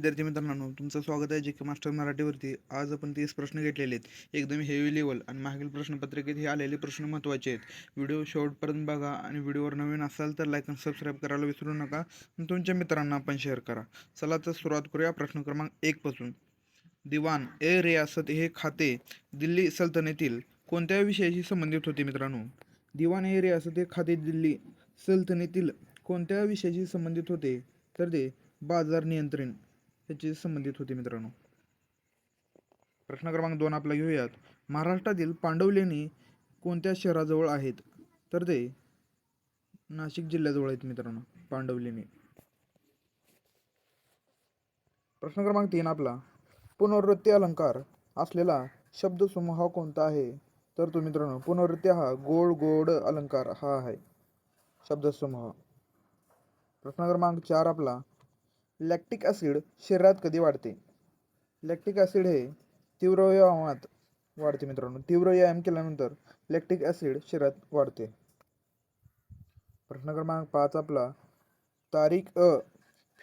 विद्यार्थी मित्रांनो, तुमचं स्वागत आहे जी.के मास्टर मराठीवरती. आज आपण 30 प्रश्न घेतलेले आहेत, एकदम हेवी लेवल, आणि मागील प्रश्नपत्रिकेत हे आलेले प्रश्न महत्त्वाचे आहेत. व्हिडिओ शेवटपर्यंत बघा आणि व्हिडिओवर नवीन असाल तर लाईक आणि सबस्क्राईब करायला विसरू नका आणि तुमच्या मित्रांना पण शेअर करा. चला तर सुरुवात करूया प्रश्न क्रमांक 1 पासून. दिवाण ए रियासत हे खाते दिल्ली सल्तनतील कोणत्या विषयाशी संबंधित होते मित्रांनो? दिवाण ए रियासत हे खाते दिल्ली सल्तनतील कोणत्या विषयाशी संबंधित होते? तर ते बाजार नियंत्रण याची संबंधित होते मित्रांनो. प्रश्न क्रमांक 2 आपला घेऊयात. महाराष्ट्रातील पांडवलेणी कोणत्या शहराजवळ आहेत? तर ते नाशिक जिल्ह्याजवळ आहेत मित्रांनो, पांडवलेणी. प्रश्न क्रमांक 3 आपला. पुनरावृत्ती अलंकार असलेला शब्दसमूह कोणता आहे? तर तो मित्रांनो, पुनरावृत्ती हा गोड गोड अलंकार हा आहे शब्दसमूह. प्रश्न क्रमांक 4 आपला. लॅक्टिक ॲसिड शरीरात कधी वाढते? लॅक्टिक ॲसिड हे तीव्र व्यायामात वाढते मित्रांनो. तीव्र व्यायाम केल्यानंतर लॅक्टिक ॲसिड शरीरात वाढते. प्रश्न क्रमांक 5 आपला. तारिक अ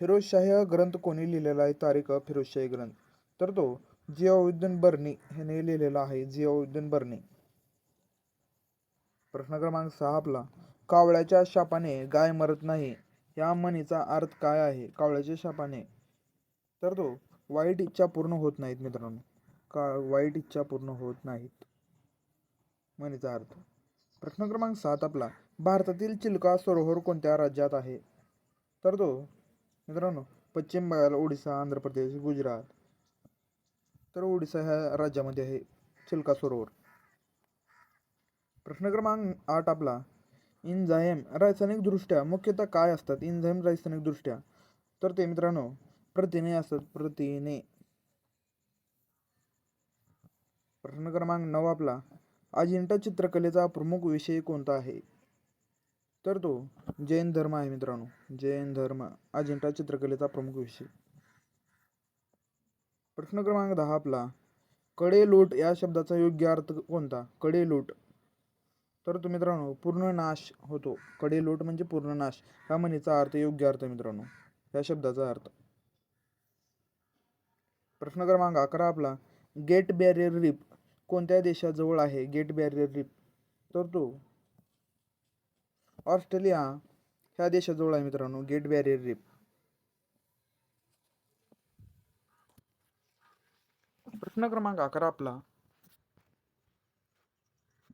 फिरोजशाही ग्रंथ कोणी लिहिलेला आहे? तारिक अ फिरोजशाही ग्रंथ, तर तो जियाउद्दीन बर्नी ह्याने लिहिलेला आहे. जियाउद्दीन बर्नी. प्रश्न क्रमांक 6 आपला. कावळ्याच्या शापाने गाय मरत नाही या म्हणीचा अर्थ काय आहे? कावळ्याच्या शापाने, तर तो वाईट इच्छा पूर्ण होत नाहीत मित्रांनो. वाईट इच्छा पूर्ण होत नाहीत म्हणीचा अर्थ. प्रश्न क्रमांक 7 आपला. भारतातील चिल्का सरोवर कोणत्या राज्यात आहे? तर तो मित्रांनो पश्चिम बंगाल, ओडिसा, आंध्र प्रदेश, गुजरात, तर ओडिसा ह्या राज्यामध्ये आहे चिल्का सरोवर. प्रश्न क्रमांक 8 आपला. इन्झाईम रासायनिकदृष्ट्या मुख्यतः काय असतात? इन्झाईम रासायनिकदृष्ट्या, तर ते मित्रांनो प्रथिने असतात, प्रथिने. प्रश्न क्रमांक 9 आपला. अजिंठा चित्रकलेचा प्रमुख विषय कोणता आहे? तर तो जैन धर्म आहे मित्रांनो. जैन धर्म अजिंठा चित्रकलेचा प्रमुख विषय. प्रश्न क्रमांक 10 आपला. कडेलोट या शब्दाचा योग्य अर्थ कोणता? कडेलोट, तर तो मित्रांनो पूर्ण नाश होतो. कडेलोट म्हणजे पूर्ण नाश ह्या म्हणीचा अर्थ, योग्य अर्थ मित्रांनो या शब्दाचा अर्थ. प्रश्न क्रमांक 11 आपला. गेट बॅरियर रीफ कोणत्या देशाजवळ आहे? गेट बॅरियर रीफ, तर तो ऑस्ट्रेलिया ह्या देशाजवळ आहे मित्रांनो, गेट बॅरियर रीफ. प्रश्न क्रमांक 11 आपला.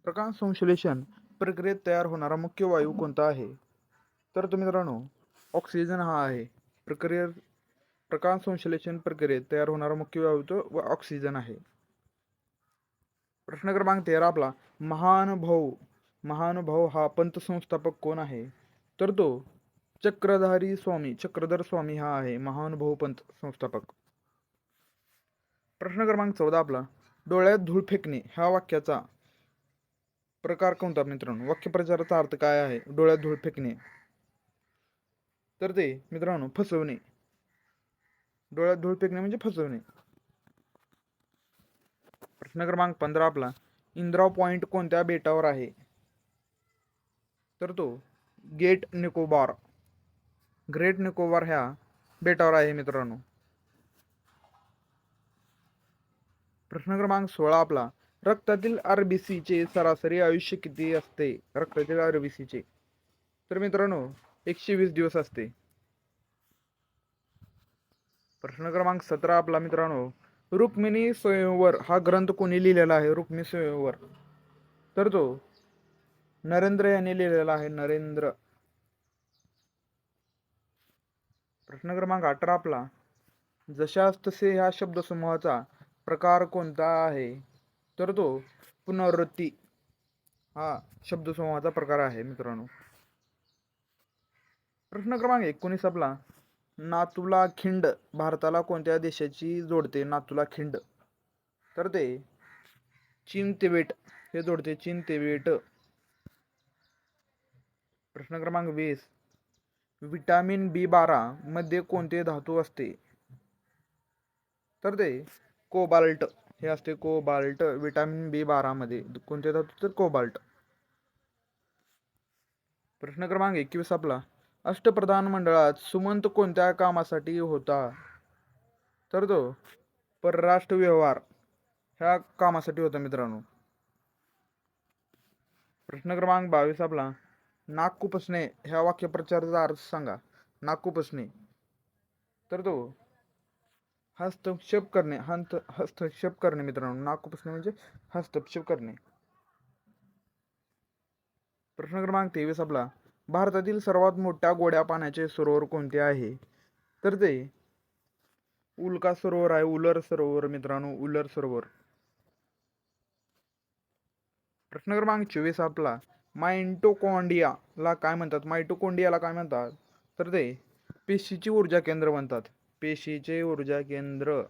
प्रकाश संश्लेषण प्रक्रियेत तयार होणारा मुख्य वायू कोणता आहे? तर तो मित्रांनो ऑक्सिजन हा आहे. प्रकाश संश्लेषण प्रक्रियेत तयार होणारा मुख्य वायू तो ऑक्सिजन आहे. प्रश्न क्रमांक 13 आपला. महानुभाव हा पंथसंस्थापक कोण आहे? तर तो चक्रधर स्वामी हा आहे महानुभाव पंथ संस्थापक. प्रश्न क्रमांक 14 आपला. डोळ्यात धूळ फेकणे ह्या वाक्याचा प्रकार कोणता मित्रांनो? वाक्यप्रचाराचा अर्थ काय आहे डोळ्यात धूळ फेकणे? तर ते मित्रांनो फसवणे. डोळ्यात धूळ फेकणे म्हणजे फसवणे. प्रश्न क्रमांक 15 आपला. इंद्राव पॉइंट कोणत्या बेटावर आहे? तर तो ग्रेट निकोबार ह्या बेटावर आहे मित्रांनो. प्रश्न क्रमांक 16 आपला. रक्तातील आरबीसी चे सरासरी आयुष्य किती असते? रक्तातील आरबीसी चे, तर मित्रांनो 120 दिवस असते. प्रश्न क्रमांक 17 आपला मित्रांनो. रुक्मिणी स्वयंवर हा ग्रंथ कोणी लिहिलेला आहे? रुक्मिणी स्वयंवर, तर तो नरेंद्र यांनी लिहिलेला आहे. नरेंद्र. प्रश्न क्रमांक 18 आपला. जशास तसे ह्या शब्दसमूहाचा प्रकार कोणता आहे? तर तो पुनरावृत्ती हा शब्दसमूहाचा प्रकार आहे मित्रांनो. प्रश्न क्रमांक 19 आपला. नाथुला खिंड भारताला कोणत्या देशाची जोडते? नाथुला खिंड, तर ते चीन तिबेट हे जोडते, चीन तिबेट. प्रश्न क्रमांक 20. विटॅमिन B12 मध्ये कोणते धातू असते? तर ते कोबाल्ट हे असते, कोबाल्ट. विटॅमिन B12 मध्ये कोणते धातू? तर कोबाल्ट. प्रश्न क्रमांक 21 आपला. अष्टप्रधान मंडळात सुमंत कोणत्या कामासाठी होता? तर तो परराष्ट्र व्यवहार ह्या कामासाठी होता मित्रांनो. प्रश्न क्रमांक 22 आपला, नाक खुपसणे ह्या वाक्यप्रचाराचा अर्थ सांगा. नाक खुपसणे, तर तो हस्तक्षेप करणे मित्रांनो. नाक खुपसणे म्हणजे हस्तक्षेप करणे. प्रश्न क्रमांक 23 आपला, भारतातील सर्वात मोठ्या गोड्या पाण्याचे सरोवर कोणते आहे? तर ते उल्का सरोवर आहे. उलर सरोवर मित्रांनो, उलर सरोवर. प्रश्न क्रमांक 24 आपला, मायटोकॉन्ड्रियाला काय म्हणतात? मायटोकॉन्ड्रियाला काय म्हणतात? तर ते पेशीची ऊर्जा केंद्र म्हणतात. पेशीचे ऊर्जा केंद्र.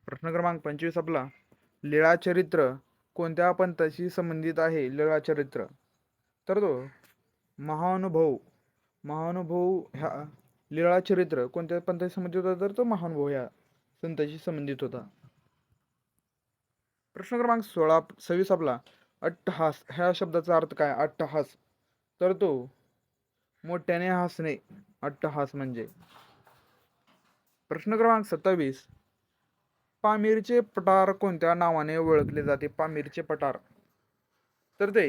प्रश्न क्रमांक 25 आपला, लीळाचरित्र कोणत्या पंथाशी संबंधित आहे? लीळाचरित्र, तर तो महानुभव. महानुभव ह्या लीळाचरित्र कोणत्या पंथाशी संबंधित होता? तर तो महानुभव ह्या संतांशी संबंधित होता. प्रश्न क्रमांक 26 आपला, अट्टहास ह्या शब्दाचा अर्थ काय? अट्टहास, तर तो मोठ्याने हसणे. अट्टहास म्हणजे. प्रश्न क्रमांक 27, पामीरचे पठार कोणत्या नावाने ओळखले जाते? पामीरचे पठार, तर ते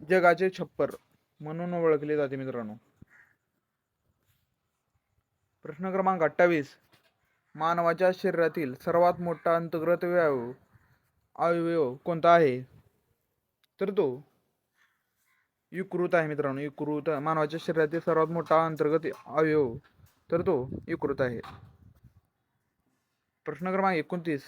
जगाचे छप्पर म्हणून ओळखले जाते मित्रांनो. प्रश्न क्रमांक 28, मानवाच्या शरीरातील सर्वात मोठा अंतर्गत अवयव कोणता आहे? तर तो यकृत आहे मित्रांनो. यकृत मानवाच्या शरीरातील सर्वात मोठा अंतर्गत अवयव, तर तो यकृत आहे. प्रश्न क्रमांक 29,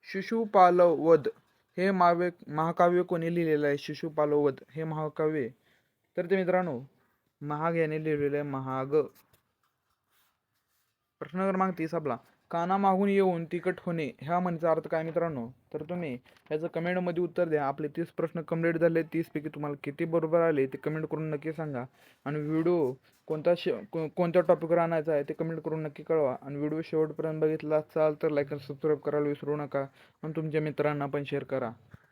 शिशुपालवध हे महाकाव्य कोणी लिहिलेलं आहे? शिशुपालवध हे महाकाव्य, तर ते मित्रांनो महाग याने लिहिलेलं आहे. महाग. प्रश्न क्रमांक 30 आपला, काना मागून येऊन तिखट होणे ह्या म्हणचा अर्थ काय मित्रांनो? तर तुम्ही याचं कमेंटमध्ये उत्तर द्या. आपले 30 प्रश्न कंप्लीट झाले. 30 पैकी तुम्हाला किती बरोबर आले ते कमेंट करून नक्की सांगा. आणि व्हिडिओ कोणत्या टॉपिकवर आणायचा आहे ते कमेंट करून नक्की कळवा. आणि व्हिडिओ शेवटपर्यंत बघितला असाल तर लाईक आणि सबस्क्राईब करायला विसरू नका. आणि तुमच्या मित्रांना पण शेअर करा.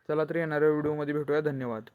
चला तर येणाऱ्या व्हिडिओमध्ये भेटूया. धन्यवाद.